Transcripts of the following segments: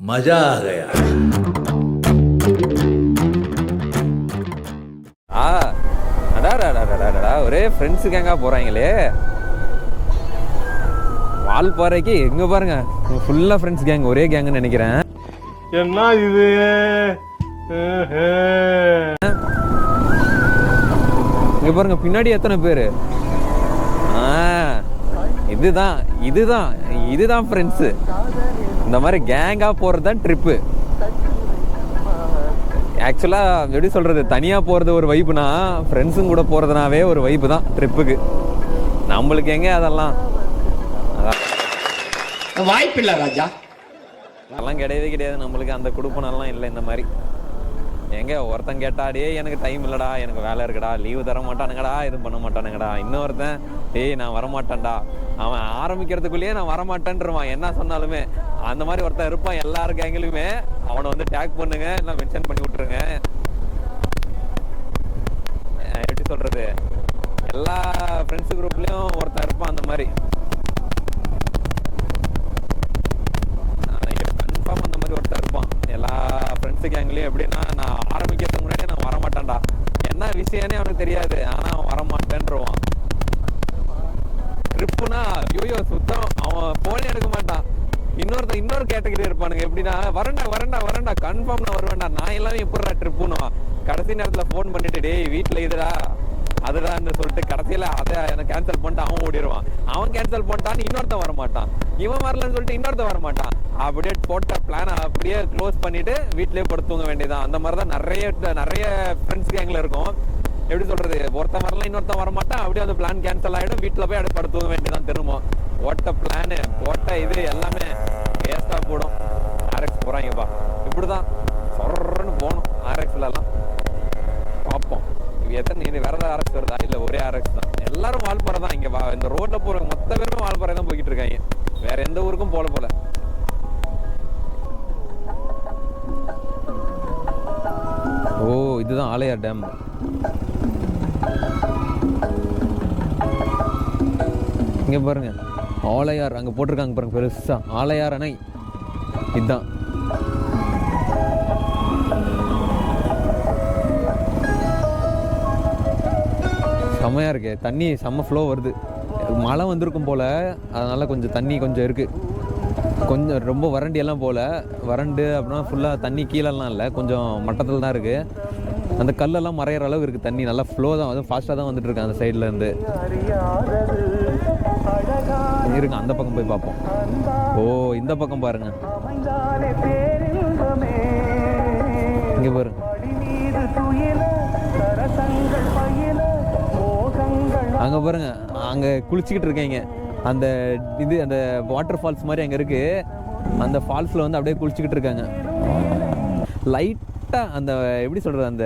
मजा आ गया. ஒரே ஃப்ரெண்ட்ஸு கேங்காக போகிறாங்களே வால்பாறைக்கு. எங்கே பாருங்க ஃபுல்லாக ஃப்ரெண்ட்ஸ் கேங், ஒரே கேங்குன்னு நினைக்கிறேன். என்ன இது? இங்கே பாருங்க பின்னாடி எத்தனை பேர். இதுதான் இதுதான் இதுதான் ஃப்ரெண்ட்ஸு. இந்த மாதிரி கேங்காக போகிறது தான் ட்ரிப்பு. ஆக்சுவலாக எப்படி சொல்கிறது, தனியாக போகிறது ஒரு வைப்புனா ஃப்ரெண்ட்ஸும் கூட போகிறதுனாவே ஒரு வைப்பு தான் ட்ரிப்புக்கு. நம்மளுக்கு எங்கே அதெல்லாம் வாய்ப்பில்லை ராஜா, அதெல்லாம் கிடையவே கிடையாது. நம்மளுக்கு அந்த குடுப்பனெல்லாம் இல்லை. இந்த மாதிரி எங்கே ஒருத்தன் கேட்டாடே எனக்கு டைம் இல்லைடா, எனக்கு வேலை இருக்குடா, லீவு தர மாட்டானுங்கடா, எதுவும் பண்ண மாட்டானுங்கடா. இன்னொருத்தன் நான் வரமாட்டேன்டா, அவன் ஆரம்பிக்கிறதுக்குள்ளேயே நான் வரமாட்டேன்றான் என்ன சொன்னாலுமே. அந்த மாதிரி ஒருத்தன் இருப்பான் எல்லாரும் கேங்கிலுமே. அவனை வந்து டேக் பண்ணுங்க, இல்லை மென்ஷன் பண்ணி விட்டுருங்க. எப்படி சொல்றது, எல்லா ஃப்ரெண்ட்ஸ் குரூப்லயும் ஒருத்தன் இருப்பான் அந்த மாதிரி. கன்ஃபார்ம் அந்த மாதிரி ஒருத்தன் இருப்பான் எல்லா ஃப்ரெண்ட்ஸு கேங்லயும். எப்படின்னா நான் ஆரம்பிக்கிறதுக்கு முன்னாடி நான் வரமாட்டேன்டா, என்ன விஷயம்னே அவனுக்கு தெரியாது, ஆனா அவன் வரமாட்டேன்றான். ட்ரிப்புனா ஐயோ சுத்தம், அவன் போனே எடுக்க மாட்டான். இன்னொரு கேட்டகரி இருப்பானுங்க. எப்படின்னா வரண்டா வரண்டா வரண்டா கன்ஃபார்ம் நான் வருவேன்டா, நான் எல்லாமே எப்படா ட்ரிப்புன்னு கடைசி நேரத்துல போன் பண்ணிட்டு டேய் வீட்டுல இதுடா அதுடான்னு சொல்லிட்டு கடைசியில அதை எனக்கு கேன்சல் பண்ணிட்டு அவன் ஓடிடுவான். அவன் கேன்சல் பண்ணிட்டான்னு இன்னொருத்தன் வரமாட்டான், இவன் வரலன்னு சொல்லிட்டு இன்னொருத்தன் வரமாட்டான். அப்படியே போட்ட பிளான் அப்படியே க்ளோஸ் பண்ணிட்டு வீட்லயே படுத்துங்க வேண்டியதான். அந்த மாதிரிதான் நிறைய ஃப்ரெண்ட்ஸ் கேங்ல இருக்கும். எப்படி சொல்றது, ஒருத்தன் வரலாம் இன்னொருத்தன் வரமாட்டான், அப்படியே அந்த பிளான் கேன்சல் ஆகிடும். வீட்டில் போய் அப்படியே படுத்துக்க வேண்டியதான். திரும்ப ஓட்ட பிளானு ஓட்ட இது எல்லாமே வேஸ்டா போடும். ஆர்எக்ஸ் போறாங்கப்பா, இப்படிதான் சொல்றன்னு போகணும். ஆர்எக்ஸ்ல எல்லாம் பார்ப்போம் எத்தனை வேற ஏதாவது ஆர்எக்ஸ் வருதா, இல்லை ஒரே ஆர்எக்ஸ் தான். எல்லாரும் வால்பாறை தான். இங்க இந்த ரோட்ல போற மொத்த பேருமே வால்பாறை தான் போய்கிட்டு இருக்காங்க, வேற எந்த ஊருக்கும் போல. ஓ இதுதான் ஆலையார் டேம். இங்க பாருங்க ஆலையார் அங்க போட்டிருக்காங்க பாருங்க பெருசா, ஆலையார் அணை. இதுதான் செம்மையா இருக்கு, தண்ணி செம்ம ஃப்ளோ வருது. மழை வந்திருக்கும் போல, அதனால கொஞ்சம் தண்ணி கொஞ்சம் இருக்கு. கொஞ்சம் ரொம்ப வறண்டி எல்லாம் போல, வறண்டு அப்படின்னா ஃபுல்லாக தண்ணி கீழெல்லாம் இல்லை, கொஞ்சம் மட்டத்தில் தான் இருக்குது. அந்த கல்லெல்லாம் மறையிற அளவு இருக்குது தண்ணி, நல்லா ஃப்ளோ தான், அதுவும் ஃபாஸ்ட்டாக தான் வந்துட்டு இருக்கு அந்த சைடில் இருந்து. இருங்க அந்த பக்கம் போய் பார்ப்போம். ஓ இந்த பக்கம் பாருங்க, இங்கே பாருங்க அங்கே பாருங்க, அங்கே குளிச்சுக்கிட்டு இருக்கீங்க. அந்த அந்த வாட்டர் ஃபால்ஸ் மாதிரி அங்கே இருக்கு. அந்த ஃபால்ஸில் வந்து அப்படியே குளிச்சுக்கிட்டு இருக்காங்க. லைட்டாக அந்த எப்படி சொல்கிறது, அந்த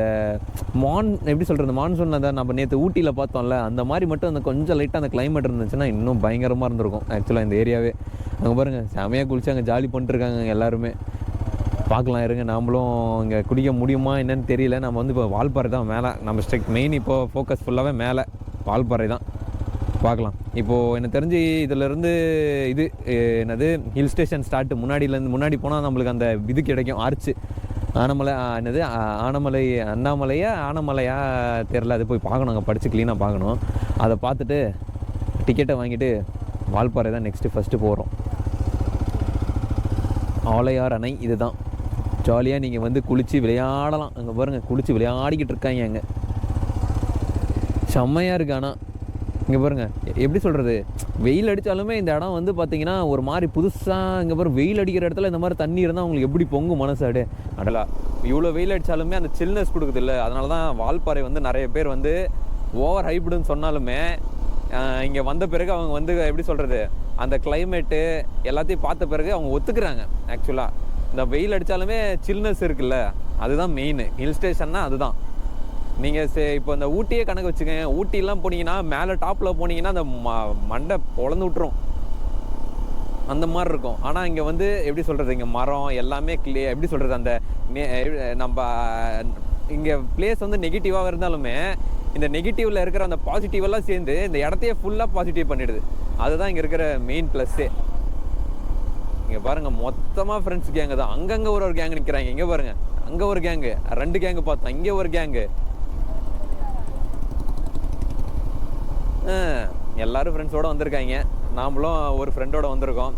எப்படி சொல்கிறது மான்சூன் அந்த நம்ம நேற்று ஊட்டியில் பார்த்தோம்ல, அந்த மாதிரி மட்டும் அந்த கொஞ்சம் லைட்டாக அந்த கிளைமேட் இருந்துச்சுன்னா இன்னும் பயங்கரமாக இருந்திருக்கும். ஆக்சுவலாக இந்த ஏரியாவே அங்கே பாருங்கள் செமையாக குளிச்சு அங்கே ஜாலி பண்ணிட்டுருக்காங்க எல்லாருமே. பார்க்கலாம் இருங்க, நாமளும் இங்கே குடிக்க முடியுமா என்னன்னு தெரியல. நம்ம வந்து இப்போ வால்பாறை தான் மேலே, நம்ம ஸ்ட்ரிக்ட் மெயின் இப்போ ஃபோக்கஸ் ஃபுல்லாகவே மேலே வால்பாறை தான். பார்க்கலாம். இப்போது எனக்கு தெரிஞ்சு இதிலேருந்து இது என்னது ஹில் ஸ்டேஷன் ஸ்டார்ட் முன்னாடி போனால் நம்மளுக்கு அந்த இது கிடைக்கும், ஆர்ச்சு ஆனமலை. என்னது ஆனமலையா தெரில, அது போய் பார்க்கணும், அங்கே படித்து க்ளீனாக பார்க்கணும். அதை பார்த்துட்டு டிக்கெட்டை வாங்கிட்டு வால்பாறை தான் ஃபஸ்ட்டு போகிறோம். ஆலையார் அணை இதுதான். ஜாலியாக நீங்கள் வந்து குளித்து விளையாடலாம். அங்கே பாருங்கள் குளித்து விளையாடிக்கிட்டு இருக்காங்க அங்கே, செம்மையாக இருக்குது. ஆனால் இங்கே பாருங்கள் எப்படி சொல்கிறது, வெயில் அடித்தாலுமே இந்த இடம் வந்து பார்த்தீங்கன்னா ஒரு மாதிரி புதுசாக. இங்கே பாருங்க வெயில் அடிக்கிற இடத்துல இந்த மாதிரி தண்ணி இருந்தால் அவங்களுக்கு எப்படி பொங்கும் மனசு. அடலா இவ்வளோ வெயில் அடித்தாலுமே அந்த சில்னஸ் கொடுக்குது இல்லை. அதனால தான் வால்பாறை வந்து நிறைய பேர் வந்து ஓவர் ஹைப்டுன்னு சொன்னாலுமே இங்கே வந்த பிறகு அவங்க வந்து எப்படி சொல்கிறது, அந்த கிளைமேட்டு எல்லாத்தையும் பார்த்த பிறகு அவங்க ஒத்துக்கிறாங்க. ஆக்சுவலாக இந்த வெயில் அடித்தாலுமே சில்னஸ் இருக்குல்ல, அதுதான் மெயின். ஹில் ஸ்டேஷன்னா அதுதான். நீங்கள் இப்போ இந்த ஊட்டியே கணக்கு வச்சுக்கோங்க. ஊட்டிலாம் போனீங்கன்னா மேலே டாப்பில் போனீங்கன்னா அந்த மண்டை பொழந்து விட்டுரும், அந்த மாதிரி இருக்கும். ஆனால் இங்கே வந்து எப்படி சொல்கிறது, இங்கே மரம் எல்லாமே எப்படி சொல்கிறது, அந்த நம்ம இங்கே பிளேஸ் வந்து நெகட்டிவாக இருந்தாலுமே இந்த நெகட்டிவ்ல இருக்கிற அந்த பாசிட்டிவெல்லாம் சேர்ந்து இந்த இடத்தையே ஃபுல்லாக பாசிட்டிவ் பண்ணிடுது. அதுதான் இங்கே இருக்கிற மெயின் ப்ளஸ்ஸே. இங்கே பாருங்க மொத்தமாக ஃப்ரெண்ட்ஸ் கேங்கு தான். அங்கங்கே ஒரு கேங்கு நிற்கிறாங்க. இங்கே பாருங்க, அங்கே ஒரு கேங்கு, 2 கேங்கு பார்த்தோம், இங்கே ஒரு கேங்கு. எல்லாரும் ஃப்ரெண்ட்ஸோடு வந்திருக்காங்க. நாமளும் ஒரு ஃப்ரெண்டோட வந்திருக்கோம்.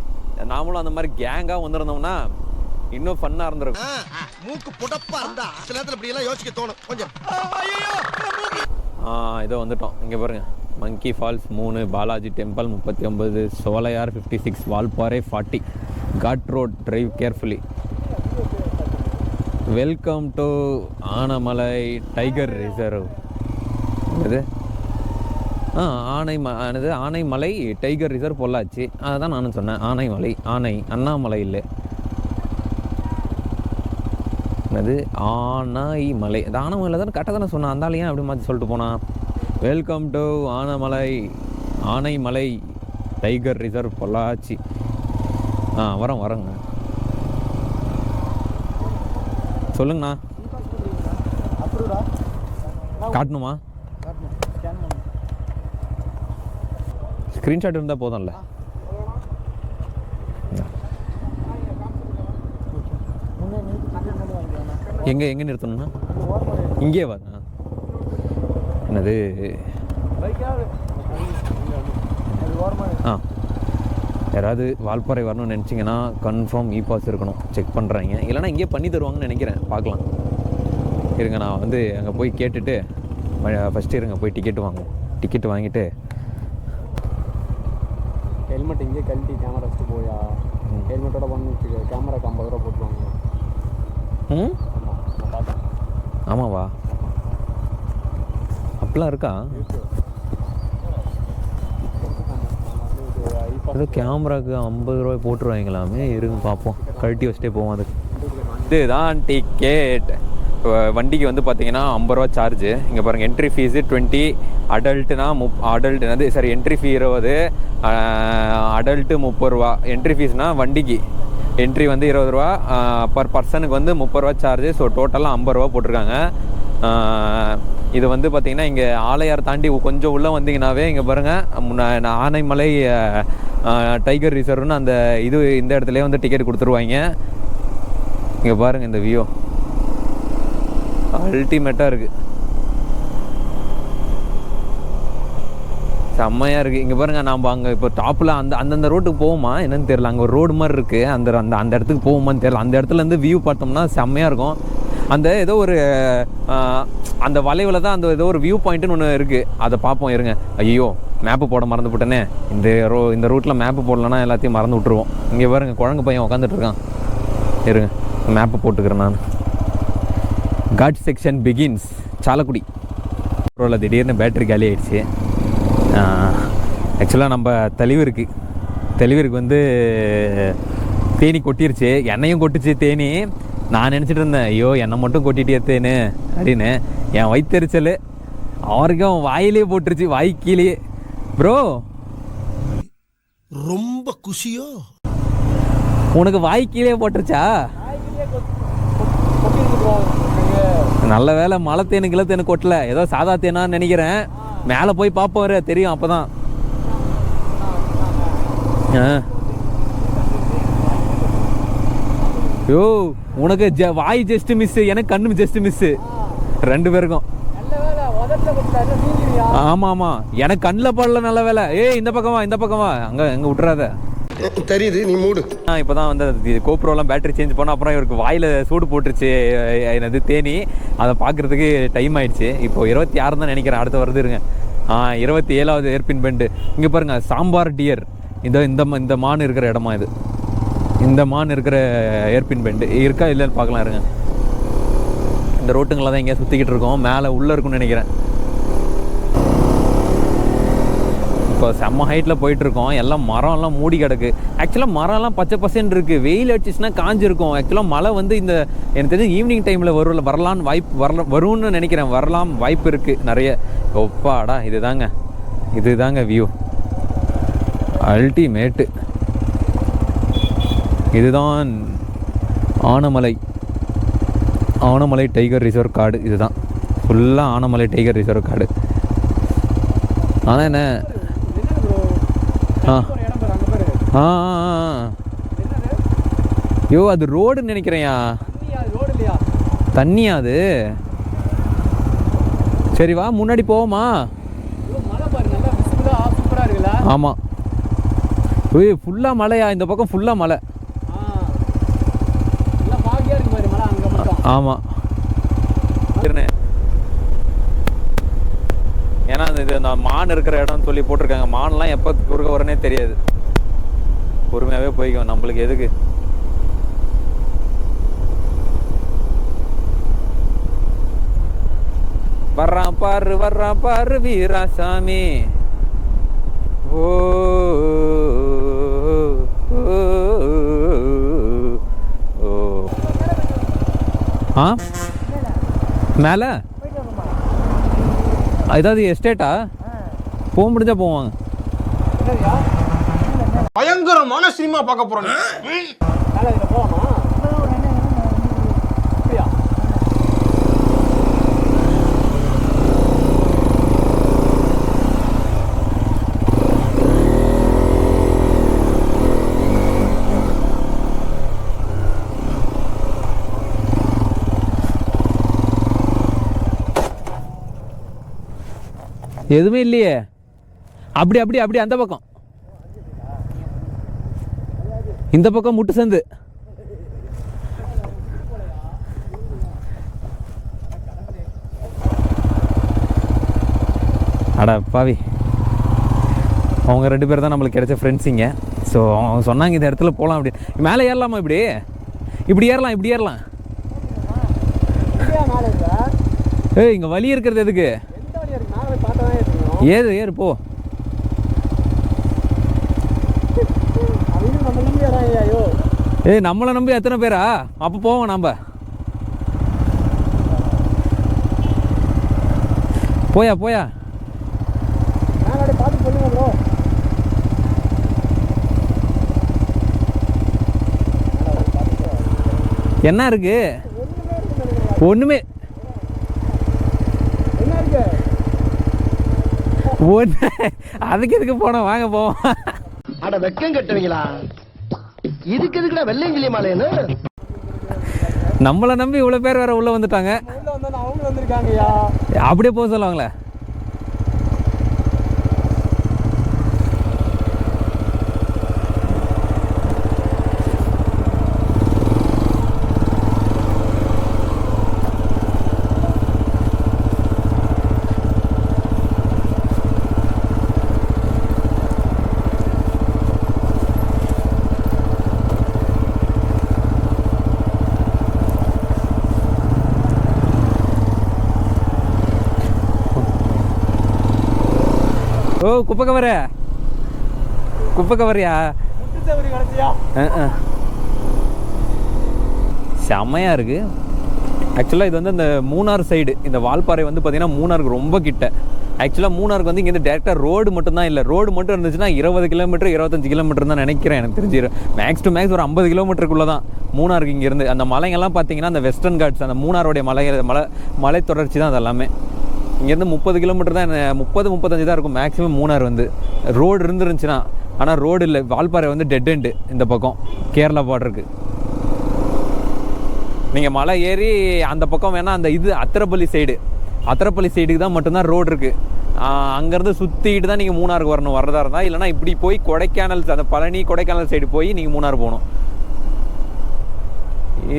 நாமளும் அந்த மாதிரி கேங்காக வந்திருந்தோம்னா இன்னும் ஃபன்னாக இருந்திருக்கும். மூக்கு புடப்பா இருந்தா சில நேரத்துல இப்படி எல்லாம் யோசிக்க தோணும் கொஞ்சம். இதோ வந்துட்டோம். இங்கே பாருங்க, monkey falls 3, Balaji temple 39, Sholayar 56, Valparai 40. Ghat road, drive carefully. Welcome to Anamalai tiger reserve. இது ஆனைமலை டைகர் ரிசர்வ் பொள்ளாச்சி. அதுதான் நானும் சொன்னேன், ஆனைமலை. அண்ணாமலை இல்லை, அது ஆனைமலை. அது ஆனைமலை தான் கரெக்டாக தானே சொன்னேன். அந்தாலையும் அப்படி மாதிரி சொல்லிட்டு போனா. Welcome to Anaimalai tiger reserve Pollachi. வரோங்க. சொல்லுங்கண்ணா. காட்டணுமா? ஸ்க்ரீன்ஷாட் இருந்தால் போதும்ல. எங்கே நிறுத்தணும்னா இங்கே வாங்க. என்னது யாராவது வால்பாறை வரணும்னு நினச்சிங்கன்னா கன்ஃபார்ம் இ பாஸ் இருக்கணும், செக் பண்ணுறாங்க. இல்லைனா இங்கே பண்ணி தருவாங்கன்னு நினைக்கிறேன், பார்க்கலாம். இருங்க, நான் வந்து அங்கே போய் கேட்டுட்டு ஃபஸ்ட்டு இருங்க போய் டிக்கெட்டு வாங்குவோம். டிக்கெட்டு வாங்கிட்டு ஹெல்மெட் இங்கே கழட்டி கேமரா வச்சுட்டு போயா. ஹெல்மெட்டோட பண்ணி கேமராக்கு 50 ரூபா போட்டுருவாங்க. ஆமாவா? அப்படிலாம் இருக்கா? ஏதோ கேமராவுக்கு 50 ரூபாய் போட்டுருவாங்களாமே. இருங்க பார்ப்போம், கழட்டி வச்சுட்டே போவோம். அதுக்கு இதுதான் டிக்கெட். வண்டிக்கு வந்து பார்த்தீங்கன்னா 50 ரூபா சார்ஜு. இங்கே பாருங்கள், என்ட்ரி ஃபீஸு 20, அடல்ட்டுனா என்ட்ரி ஃபீ 20, அடல்ட்டு 30 ரூபா. என்ட்ரி ஃபீஸ்னால் வண்டிக்கு என்ட்ரி வந்து 20 ரூபா, பர் பர்சனுக்கு வந்து 30 ரூபா சார்ஜு. ஸோ டோட்டலாக 50 ரூபா போட்டிருக்காங்க. இது வந்து பார்த்திங்கன்னா இங்கே ஆலையார் தாண்டி கொஞ்சம் உள்ளே வந்தீங்கன்னாவே இங்கே பாருங்கள், ஆனைமலை டைகர் ரிசர்வ்னு அந்த இந்த இடத்துலேயே வந்து டிக்கெட் கொடுத்துருவாங்க. இங்கே பாருங்கள், இந்த வியூ அல்டிமேட்டாக இருக்குது, செம்மையாக இருக்குது. இங்கே பாருங்கள், நாம் அங்கே இப்போ டாப்பில் அந்தந்த ரோட்டுக்கு போவோமா என்னன்னு தெரியல. அங்கே ஒரு ரோடு மாதிரி இருக்குது, அந்த இடத்துக்கு போவோமான்னு தெரியல. அந்த இடத்துலேருந்து வியூ பார்த்தோம்னா செம்மையாக இருக்கும். அந்த ஏதோ ஒரு அந்த வளைவில் தான் அந்த ஏதோ ஒரு வியூ பாயிண்ட்டுன்னு ஒன்று இருக்குது, அதை பார்ப்போம். இருங்க, ஐயோ மேப்பு போட மறந்து போட்டேனே. இந்த ரூட்டில் மேப்பு போடலன்னா எல்லாத்தையும் மறந்து விட்ருவோம். இங்கே பாருங்க, குழந்தை பையன் உட்காந்துட்ருக்கான். இருங்க, மேப்பு போட்டுக்கிறேன் நான். Ghat section begins Chalakudy. அப்புறம் திடீர்னு பேட்டரி காலி ஆகிடுச்சு. ஆக்சுவலாக நம்ம தெளிவருக்கு வந்து தேனி கொட்டிருச்சு, என்னையும் கொட்டுச்சு தேனி. நான் நினச்சிட்டு இருந்தேன், ஐயோ என்னை மட்டும் கொட்டிட்டே தேனு அப்படின்னு. என் வயிற்றுச்சல் அவருக்கும் வாயிலே போட்டுருச்சு, வாய் கீழே. ப்ரோ ரொம்ப குஷியோ? உனக்கு வாய் கீழே போட்டுருச்சா? நல்ல வேலை மழை தேனு கிளத்தேனு கொட்டல, ஏதோ சாதா தேனான்னு நினைக்கிறேன். மேலே போய் பார்ப்போம், தெரியும் அப்போதான். யோ உனக்கு வாய் ஜஸ்ட் மிஸ், எனக்கு கண்ணு ஜஸ்ட் மிஸ், 2 பேருக்கும். ஆமாம், எனக்கு கண்ணில் படல, நல்ல வேலை. இந்த பக்கமா அங்கே விட்டுறாத, தெரியுது, நீ மூடு. இப்போ தான் வந்து கோப்ரோலாம் பேட்டரி சேஞ்ச் பண்ணோம். அப்புறம் இவருக்கு வாயில் சூடு போட்டுருச்சு என்னது தேனி. அதை பார்க்குறதுக்கு டைம் ஆயிடுச்சு. இப்போ 26 தான் நினைக்கிறேன், அடுத்த வருது. இருங்க, 27வது ஏர்பின் பெண்டு. இங்கே பாருங்கள், சாம்பார் டியர். இந்த மான் இருக்கிற இடமா இது? இந்த மான் இருக்கிற ஏர்பின் பெண்டு இருக்கா இல்லைன்னு பார்க்கலாம். இருங்க, இந்த ரோட்டுங்களை தான் எங்கேயா சுற்றிக்கிட்டு இருக்கோம். மேலே உள்ளே இருக்குன்னு நினைக்கிறேன். இப்போ செம்ம ஹைட்டில் போயிட்டுருக்கோம். எல்லாம் மரம்லாம் மூடி கிடக்கு. ஆக்சுவலாக மரம்லாம் பச்சை பசேன்னு இருக்குது. வெயில் அடிச்சுன்னா காஞ்சிருக்கும். ஆக்சுவலாக மழை வந்து எனக்கு தெரிஞ்சு ஈவினிங் டைமில் வரலான்னு வரும்னு நினைக்கிறேன். வரலாம் வாய்ப்பு இருக்குது நிறைய. ஒப்பாடா, இதுதாங்க வியூ அல்டிமேட்டு. இதுதான் ஆனமலை டைகர் ரிசர்வ் காடு. இதுதான் ஃபுல்லாக ஆனமலை டைகர் ரிசர்வ் காடு. ஆனால் என்ன யோ அது ரோடுன்னு நினைக்கிறேன்யா. ரோடு இல்லையா? தண்ணியா அது? சரி வா முன்னாடி போவோமா? மழை பாரு நல்லா விசிபிளா சூப்பரா இருக்குல்ல? ஆமாம். ஓய் ஃபுல்லாக மழையா? இந்த பக்கம் ஃபுல்லாக மழை. நல்லா பாகியா இருக்கு பாரு மழை அங்கே மட்டும். ஆமாம். ஏன்னா இது அந்த மான் இருக்கிற இடம்னு சொல்லி போட்டிருக்காங்க. மான்லாம் எப்போ குறுக்க வரனே தெரியாது. பொறுமையாகவே போய்க்கும், நம்மளுக்கு எதுக்கு. வர்றான் பாரு வீராசாமி. ஓ ஆ மேலே ஏதாவது எஸ்டேட்டா? போக முடிஞ்சா போவாங்க. பயங்கரமான சினிமா பார்க்க போறோம். எதுவுமே இல்லையே. அப்படி அப்படி அப்படி அந்த பக்கம், இந்த பக்கம் முட்டு சந்து. அடா பாவி, அவங்க 2 பேர் தான் நம்மளுக்கு கிடைச்ச ஃப்ரெண்ட்ஸிங்க. ஸோ அவங்க சொன்னாங்க இந்த இடத்துல போகலாம் அப்படி. மேலே ஏறலாமா? இப்படி இப்படி ஏறலாம், இப்படி ஏறலாம். ஏய் இங்கே வழி இருக்கிறது எதுக்கு? ஏறு ஏறு போ. ஏய் நம்மளை நம்பி எத்தனை பேரா? அப்போ போவோம் நம்ம. போயா போயா. என்ன இருக்கு? ஒண்ணுமே அதுக்கு எதுக்கு போனோம், வாங்க போவோம். அட வெக்கம் கட்டுவீங்களா? இதுக்கு எதுக்குடா வெள்ளையங்கிலி மாலைன்னு? நம்மளை நம்பி இவ்வளோ பேர் வேற உள்ள வந்துட்டாங்க. அவங்க வந்திருக்காங்கய்யா. அப்படியே போக சொல்லுவாங்களே. ஓ குப்பை கவரு, குப்பை கவரியா? செம்மையாக இருக்குது. ஆக்சுவலாக இது வந்து இந்த மூணார் சைடு, இந்த வால்பாறை வந்து பார்த்திங்கன்னா மூணாருக்கு ரொம்ப கிட்ட. ஆக்சுவலாக மூணாருக்கு வந்து இங்கேருந்து டேரெக்டாக ரோடு மட்டும்தான் இல்லை. ரோடு மட்டும் இருந்துச்சுன்னா 20 கிலோமீட்டர் 25 கிலோமீட்டர் தான் நினைக்கிறேன். எனக்கு தெரிஞ்சு மேக்ஸ் டு மேக்ஸ் ஒரு 50 கிலோமீட்டருக்குள்ளே தான் மூணாருக்கு இங்கேருந்து. அந்த மலைங்கள்லாம் பார்த்தீங்கன்னா அந்த வெஸ்டர்ன் காட்ஸ், அந்த மூணாரோடைய மலை தொடர்ச்சி தான் அது எல்லாமே. இங்கேருந்து 30 கிலோமீட்டர் தான், 30-35 தான் இருக்கும் மேக்ஸிமம் மூணார் வந்து. ரோடு இருந்துருந்துச்சுன்னா. ஆனால் ரோடு இல்லை, வால்பாறை வந்து டெட் எண்டு இந்த பக்கம் கேரளா பார்டருக்கு. நீங்கள் மலை ஏறி அந்த பக்கம் வேணால் அந்த இது அத்திரப்பள்ளி சைடுக்கு தான் மட்டும்தான் ரோடு இருக்குது. அங்கேருந்து சுற்றிக்கிட்டு தான் நீங்கள் மூணாருக்கு வரணும் வரதா இருந்தால். இல்லைனா இப்படி போய் கொடைக்கானல், அந்த பழனி கொடைக்கானல் சைடு போய் நீங்கள் மூணார் போகணும்.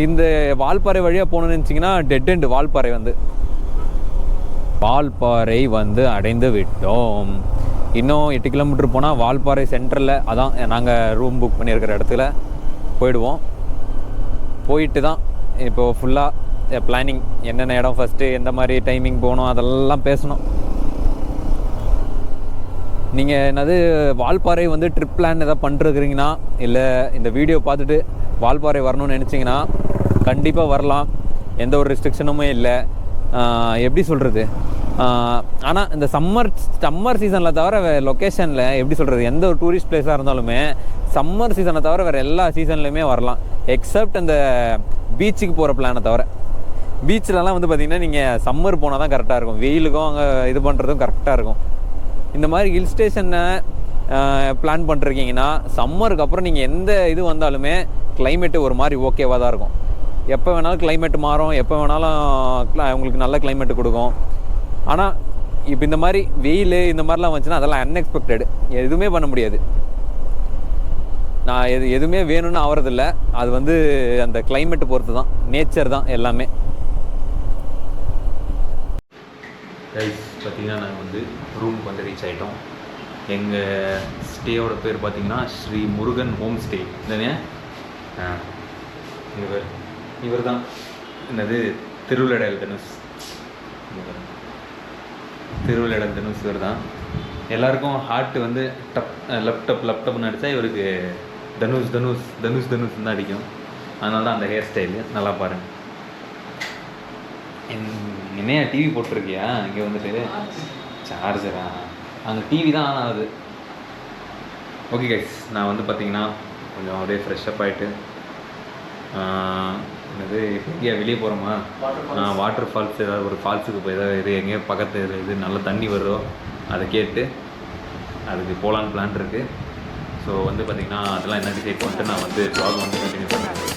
இந்த வால்பாறை வழியாக போகணுன்னு நினச்சிங்கன்னா டெட் எண்டு வால்பாறை வந்து. வால்பாறை வந்து அடைந்து விட்டோம். இன்னும் 8 கிலோமீட்டர் போனால் வால்பாறை சென்டரில், அதான் நாங்கள் ரூம் புக் பண்ணியிருக்கிற இடத்துல போயிடுவோம். போயிட்டு தான் இப்போது ஃபுல்லாக பிளானிங், என்னென்ன இடம் ஃபஸ்ட்டு, எந்த மாதிரி டைமிங் போகணும் அதெல்லாம் பேசணும். நீங்கள் என்னது வால்பாறை வந்து ட்ரிப் பிளான் எதாவது பண்ணிருக்கிறீங்கன்னா, இல்லை இந்த வீடியோ பார்த்துட்டு வால்பாறை வரணும்னு நினச்சிங்கன்னா கண்டிப்பாக வரலாம். எந்த ஒரு ரெஸ்ட்ரிக்ஷனுமே இல்லை. எப்படி சொல்கிறது, ஆனால் இந்த சம்மர் சீசனில் தவிர லொக்கேஷனில் எப்படி சொல்கிறது, எந்த ஒரு டூரிஸ்ட் பிளேஸாக இருந்தாலுமே சம்மர் சீசனை தவிர வேறு எல்லா சீசன்லையுமே வரலாம். எக்ஸப்ட் அந்த பீச்சுக்கு போகிற பிளானை தவிர. பீச்சிலலாம் வந்து பார்த்திங்கன்னா நீங்கள் சம்மர் போனால் தான் கரெக்டாக இருக்கும். வெயிலுக்கும் அங்கே இது பண்ணுறதும் கரெக்டாக இருக்கும். இந்த மாதிரி ஹில் ஸ்டேஷனை பிளான் பண்ணிருக்கீங்கன்னா சம்மருக்கு அப்புறம் நீங்கள் எந்த இது வந்தாலுமே கிளைமேட்டு ஒரு மாதிரி ஓகேவாக தான் இருக்கும். எப்போ வேணாலும் கிளைமேட் மாறும், எப்போ வேணாலும் உங்களுக்கு நல்ல கிளைமேட்டு கொடுக்கும். ஆனால் இப்போ இந்த மாதிரி வெயில் இந்த மாதிரிலாம் வந்துச்சுன்னா அதெல்லாம் அன்எக்ஸ்பெக்டடு, எதுவுமே பண்ண முடியாது. நான் எதுவுமே வேணும்னு ஆகிறதில்ல, அது வந்து அந்த கிளைமேட்டு பொறுத்து தான், நேச்சர் தான் எல்லாமே. கைஸ் பார்த்தீங்கன்னா நாங்கள் வந்து ரூமுக்கு வந்து ரீச் ஆகிட்டோம். எங்கள் ஸ்டேயோட பேர் பார்த்தீங்கன்னா ஸ்ரீ முருகன் ஹோம் ஸ்டே தானே. இவர் தான் என்னது திருவிளையாடல் தனுஷ், திருவிளையாடல் தனுஷ் இவர் தான். எல்லாருக்கும் ஹார்ட் வந்து லேப்டாப்னு அடித்தா இவருக்கு தனுஷ் தனுஷ் தனுஷ் தனுஷ் தான் அடிக்கும். அதனால தான் அந்த ஹேர் ஸ்டைலு. நல்லா பாருங்கள். என்னையா டிவி போட்டிருக்கியா இங்கே வந்துட்டு? சார்ஜரா? அங்கே டிவி தான் ஆன் ஆகுது. ஓகே கைஸ், நான் வந்து பார்த்தீங்கன்னா கொஞ்சம் அப்படியே ஃப்ரெஷ்ஷப் ஆகிட்டு என்னது எங்கேயா வெளியே போகிறோமா, வாட்டர் ஃபால்ஸ் ஏதாவது ஒரு ஃபால்ஸுக்கு போய் ஏதாவது இது எங்கேயோ பக்கத்து இது நல்ல தண்ணி வருதோ அதை கேட்டு அதுக்கு போகலான்னு பிளான் இருக்குது. ஸோ வந்து பார்த்திங்கன்னா அதெல்லாம் என்ன டிசைட் பண்ணிட்டு நான் வந்து ப்ளாக் வந்து கண்டினியூ பண்ணுறேன்.